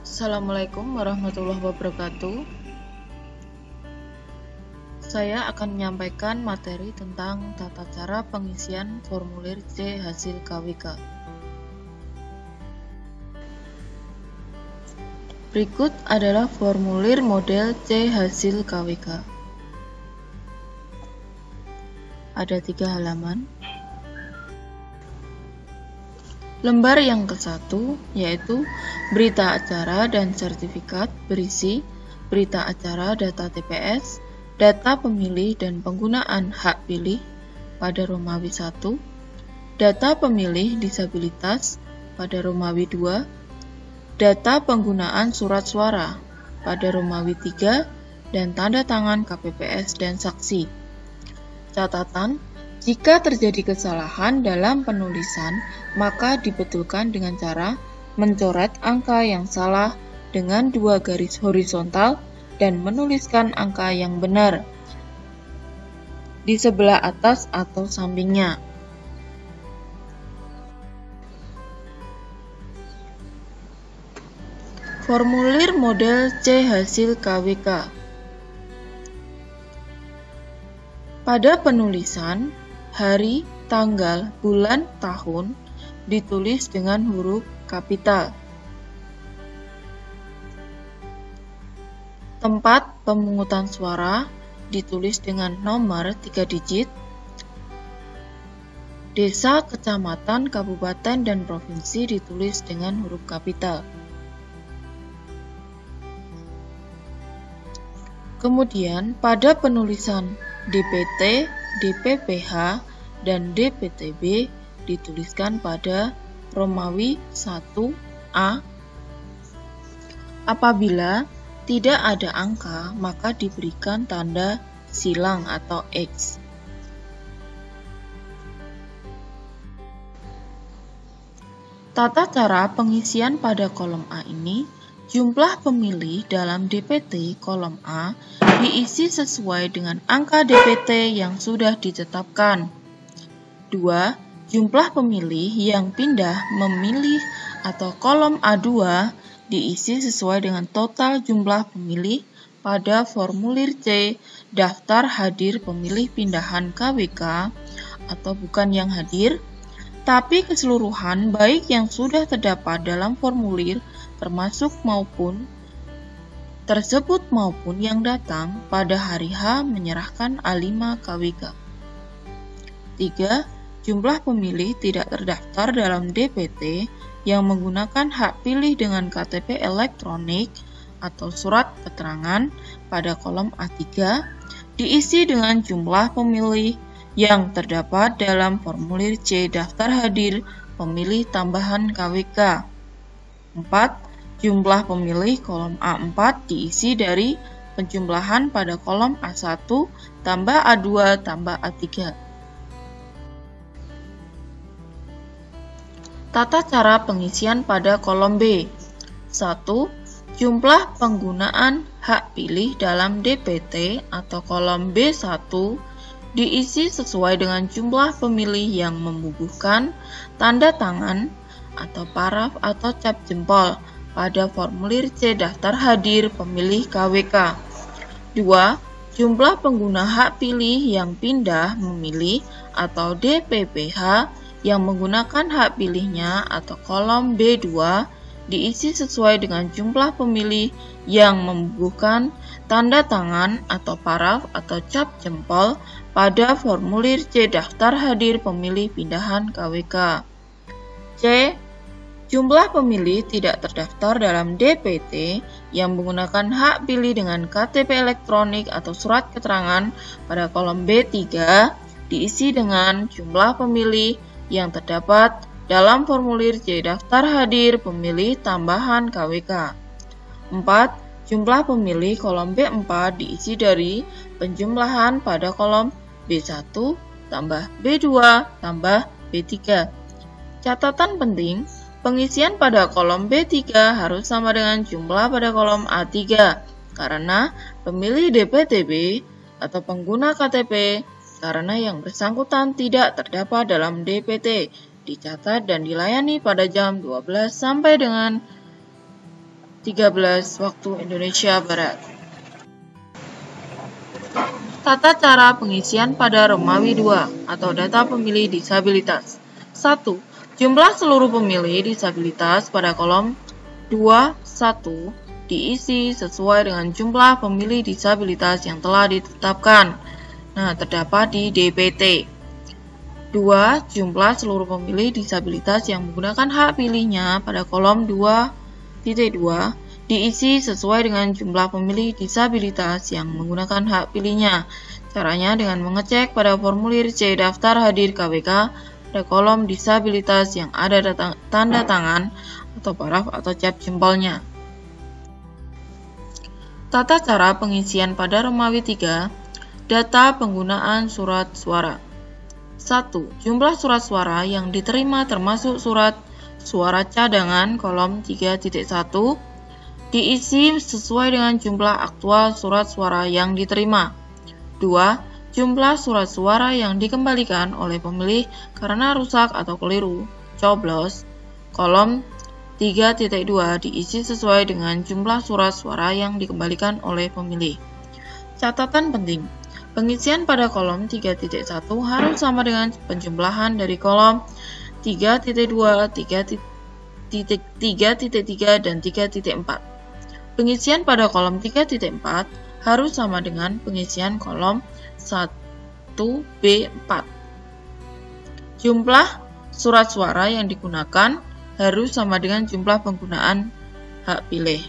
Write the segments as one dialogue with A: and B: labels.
A: Assalamualaikum warahmatullahi wabarakatuh. Saya akan menyampaikan materi tentang tata cara pengisian formulir C hasil KWK. Berikut adalah formulir model C hasil KWK. Ada 3 halaman. Lembar yang ke-1 yaitu berita acara dan sertifikat berisi berita acara data TPS, data pemilih dan penggunaan hak pilih pada Romawi 1, data pemilih disabilitas pada Romawi 2, data penggunaan surat suara pada Romawi 3, dan tanda tangan KPPS dan saksi. Catatan: jika terjadi kesalahan dalam penulisan, maka dibetulkan dengan cara mencoret angka yang salah dengan 2 garis horizontal dan menuliskan angka yang benar di sebelah atas atau sampingnya. Formulir model C hasil KWK. Pada penulisan, hari, tanggal, bulan, tahun ditulis dengan huruf kapital. Tempat pemungutan suara ditulis dengan nomor 3 digit. Desa, kecamatan, kabupaten, dan provinsi ditulis dengan huruf kapital. Kemudian, pada penulisan DPT, DPPH, dan DPTB dituliskan pada Romawi 1A. Apabila tidak ada angka, maka diberikan tanda silang atau X. Tata cara pengisian pada kolom A ini, jumlah pemilih dalam DPT kolom A diisi sesuai dengan angka DPT yang sudah ditetapkan. 2. Jumlah pemilih yang pindah memilih atau kolom A2 diisi sesuai dengan total jumlah pemilih pada formulir C daftar hadir pemilih pindahan KWK atau bukan yang hadir, tapi keseluruhan baik yang sudah terdapat dalam formulir termasuk maupun tersebut maupun yang datang pada hari H menyerahkan A5 KWK. 3. Jumlah pemilih tidak terdaftar dalam DPT yang menggunakan hak pilih dengan KTP elektronik atau surat keterangan pada kolom A3 diisi dengan jumlah pemilih yang terdapat dalam formulir C daftar hadir pemilih tambahan KWK. 4. Jumlah pemilih kolom A4 diisi dari penjumlahan pada kolom A1 tambah A2 tambah A3. Tata cara pengisian pada kolom B. 1. Jumlah penggunaan hak pilih dalam DPT atau kolom B1 diisi sesuai dengan jumlah pemilih yang membubuhkan tanda tangan atau paraf atau cap jempol pada formulir C daftar hadir pemilih KWK. 2. Jumlah pengguna hak pilih yang pindah memilih atau DPPH yang menggunakan hak pilihnya atau kolom B2 diisi sesuai dengan jumlah pemilih yang membubuhkan tanda tangan atau paraf atau cap jempol pada formulir C daftar hadir pemilih pindahan KWK. C. Jumlah pemilih tidak terdaftar dalam DPT yang menggunakan hak pilih dengan KTP elektronik atau surat keterangan pada kolom B3 diisi dengan jumlah pemilih yang terdapat dalam formulir C daftar hadir pemilih tambahan KWK. 4. Jumlah pemilih kolom B4 diisi dari penjumlahan pada kolom B1 tambah B2 tambah B3. Catatan penting, pengisian pada kolom B3 harus sama dengan jumlah pada kolom A3 karena pemilih DPTB atau pengguna KTP karena yang bersangkutan tidak terdapat dalam DPT, dicatat dan dilayani pada jam 12 sampai dengan 13 waktu Indonesia Barat. Tata cara pengisian pada Romawi 2 atau data pemilih disabilitas. 1. Jumlah seluruh pemilih disabilitas pada kolom 2.1 diisi sesuai dengan jumlah pemilih disabilitas yang telah ditetapkan. Nah, terdapat di DPT. 2. Jumlah seluruh pemilih disabilitas yang menggunakan hak pilihnya pada kolom 2.2 diisi sesuai dengan jumlah pemilih disabilitas yang menggunakan hak pilihnya. Caranya dengan mengecek pada formulir C daftar hadir KWK pada kolom disabilitas yang ada tanda tangan atau paraf atau cap jempolnya. Tata cara pengisian pada Romawi 3, data penggunaan surat suara. 1. Jumlah surat suara yang diterima termasuk surat suara cadangan kolom 3.1 diisi sesuai dengan jumlah aktual surat suara yang diterima. 2. Jumlah surat suara yang dikembalikan oleh pemilih karena rusak atau keliru coblos kolom 3.2 diisi sesuai dengan jumlah surat suara yang dikembalikan oleh pemilih. Catatan penting, pengisian pada kolom 3.1 harus sama dengan penjumlahan dari kolom 3.2, 3.3, dan 3.4. Pengisian pada kolom 3.4 harus sama dengan pengisian kolom 1B4. Jumlah surat suara yang digunakan harus sama dengan jumlah penggunaan hak pilih.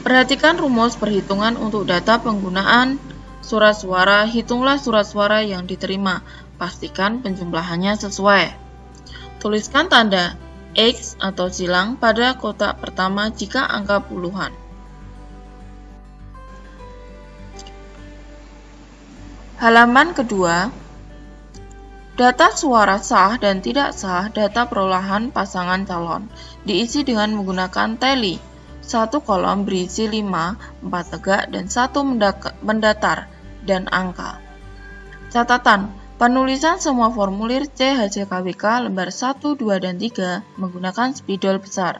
A: Perhatikan rumus perhitungan untuk data penggunaan surat suara. Hitunglah surat suara yang diterima. Pastikan penjumlahannya sesuai. Tuliskan tanda X atau silang pada kotak pertama jika angka puluhan. Halaman kedua, data suara sah dan tidak sah data perolehan pasangan calon diisi dengan menggunakan tally. 1 kolom berisi 5, 4 tegak, dan 1 mendatar, dan angka. Catatan, penulisan semua formulir CHJKWK lembar 1, 2, dan 3 menggunakan spidol besar.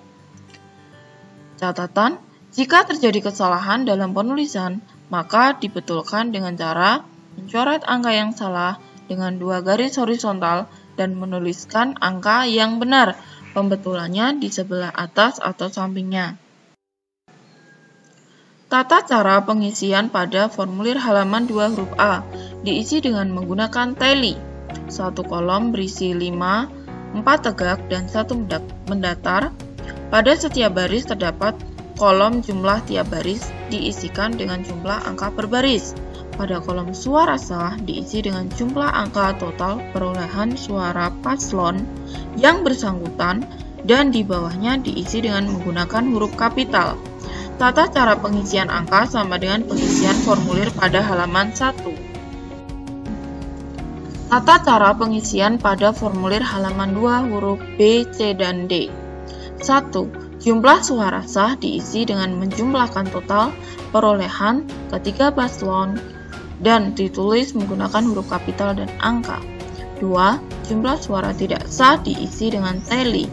A: Catatan, jika terjadi kesalahan dalam penulisan, maka dibetulkan dengan cara mencoret angka yang salah dengan 2 garis horizontal dan menuliskan angka yang benar, pembetulannya di sebelah atas atau sampingnya. Tata cara pengisian pada formulir halaman 2 huruf A diisi dengan menggunakan tally. 1 kolom berisi 5, 4 tegak, dan 1 mendatar. Pada setiap baris terdapat kolom jumlah tiap baris diisikan dengan jumlah angka per baris. Pada kolom suara sah diisi dengan jumlah angka total perolehan suara paslon yang bersangkutan dan di bawahnya diisi dengan menggunakan huruf kapital. Tata cara pengisian angka sama dengan pengisian formulir pada halaman 1. Tata cara pengisian pada formulir halaman 2 huruf B, C, dan D. 1. Jumlah suara sah diisi dengan menjumlahkan total perolehan ketiga paslon dan ditulis menggunakan huruf kapital dan angka. 2. Jumlah suara tidak sah diisi dengan tally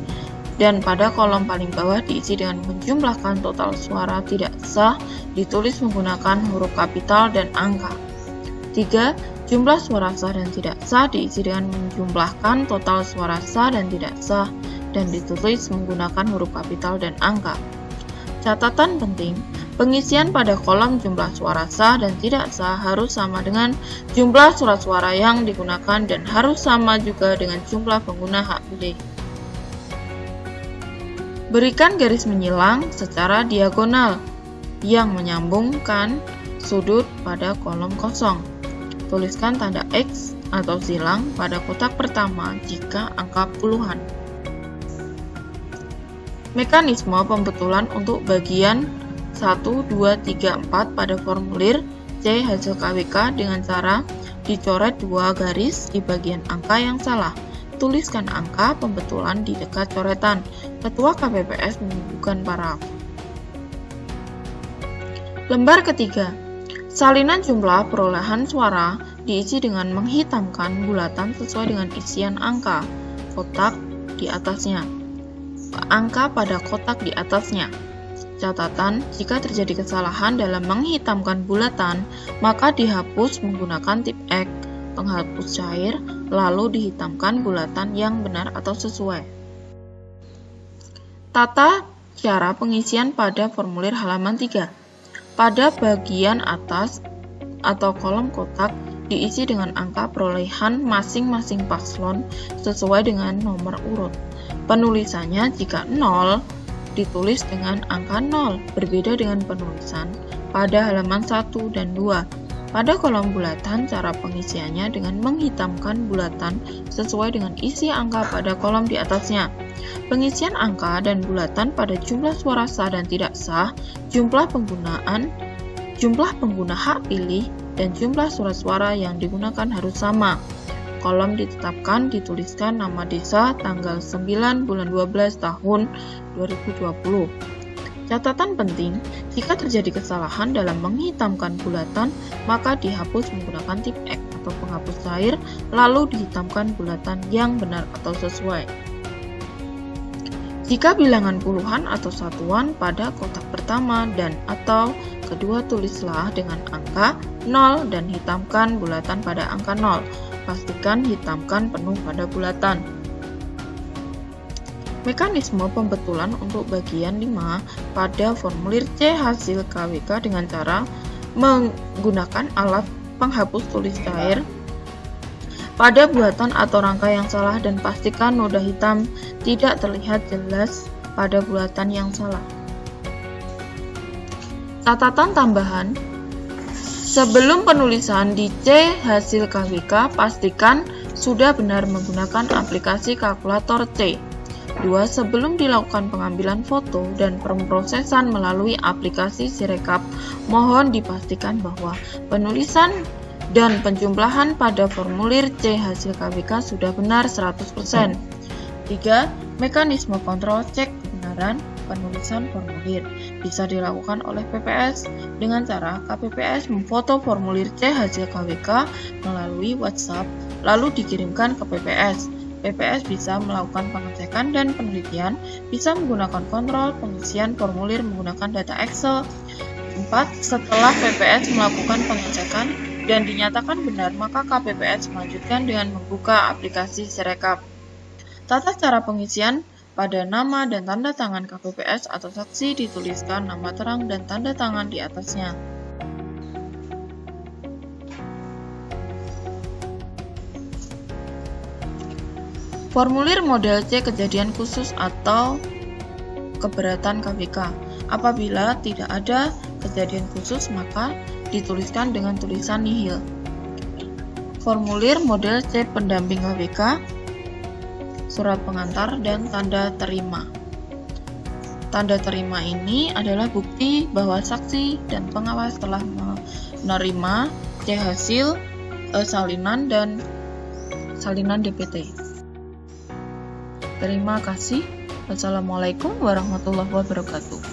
A: dan pada kolom paling bawah diisi dengan menjumlahkan total suara tidak sah ditulis menggunakan huruf kapital dan angka. 3. Jumlah suara sah dan tidak sah diisi dengan menjumlahkan total suara sah dan tidak sah dan ditulis menggunakan huruf kapital dan angka. Catatan penting, pengisian pada kolom jumlah suara sah dan tidak sah harus sama dengan jumlah surat suara yang digunakan dan harus sama juga dengan jumlah pengguna hak pilih. Berikan garis menyilang secara diagonal yang menyambungkan sudut pada kolom kosong. Tuliskan tanda X atau silang pada kotak pertama jika angka puluhan. Mekanisme pembetulan untuk bagian 1, 2, 3, 4 pada formulir CHJKWK dengan cara dicoret 2 garis di bagian angka yang salah. Tuliskan angka pembetulan di dekat coretan. Ketua KPPS menyebutkan paraf. Lembar ketiga. Salinan jumlah perolehan suara diisi dengan menghitamkan bulatan sesuai dengan isian angka kotak di atasnya. Angka pada kotak di atasnya. Catatan, jika terjadi kesalahan dalam menghitamkan bulatan, maka dihapus menggunakan tip X, penghapus cair, lalu dihitamkan bulatan yang benar atau sesuai. Tata cara pengisian pada formulir halaman 3. Pada bagian atas atau kolom kotak diisi dengan angka perolehan masing-masing paslon sesuai dengan nomor urut. Penulisannya jika 0 ditulis dengan angka 0, berbeda dengan penulisan pada halaman 1 dan 2. Pada kolom bulatan, cara pengisiannya dengan menghitamkan bulatan sesuai dengan isi angka pada kolom di atasnya. Pengisian angka dan bulatan pada jumlah suara sah dan tidak sah, jumlah pengguna hak pilih, dan jumlah surat suara yang digunakan harus sama. Kolom ditetapkan dituliskan nama desa tanggal 9 bulan 12 tahun 2020. Catatan penting, jika terjadi kesalahan dalam menghitamkan bulatan, maka dihapus menggunakan tip X atau penghapus cair, lalu dihitamkan bulatan yang benar atau sesuai. Jika bilangan puluhan atau satuan pada kotak pertama dan atau kedua, tulislah dengan angka 0 dan hitamkan bulatan pada angka 0. Pastikan hitamkan penuh pada bulatan. Mekanisme pembetulan untuk bagian 5 pada formulir C hasil KWK dengan cara menggunakan alat penghapus tulis cair pada bulatan atau rangka yang salah dan pastikan noda hitam tidak terlihat jelas pada bulatan yang salah. Catatan tambahan, sebelum penulisan di C hasil KWK, pastikan sudah benar menggunakan aplikasi kalkulator C. 2. Sebelum dilakukan pengambilan foto dan pemrosesan melalui aplikasi Sirekap, mohon dipastikan bahwa penulisan dan penjumlahan pada formulir C hasil KWK sudah benar 100%. 3. Mekanisme kontrol cek kebenaran penulisan formulir bisa dilakukan oleh PPS dengan cara KPPS memfoto formulir C hasil KWK melalui WhatsApp lalu dikirimkan ke PPS. PPS bisa melakukan pengecekan dan penelitian, bisa menggunakan kontrol pengisian formulir menggunakan data Excel. 4. Setelah PPS melakukan pengecekan dan dinyatakan benar, maka KPPS melanjutkan dengan membuka aplikasi Sirekap. Tata cara pengisian pada nama dan tanda tangan KPPS atau saksi dituliskan nama terang dan tanda tangan di atasnya. Formulir model C kejadian khusus atau keberatan KWK. Apabila tidak ada kejadian khusus, maka dituliskan dengan tulisan nihil. Formulir model C pendamping KWK, surat pengantar, dan tanda terima. Tanda terima ini adalah bukti bahwa saksi dan pengawas telah menerima C hasil salinan dan salinan DPT. Terima kasih. Wassalamualaikum warahmatullahi wabarakatuh.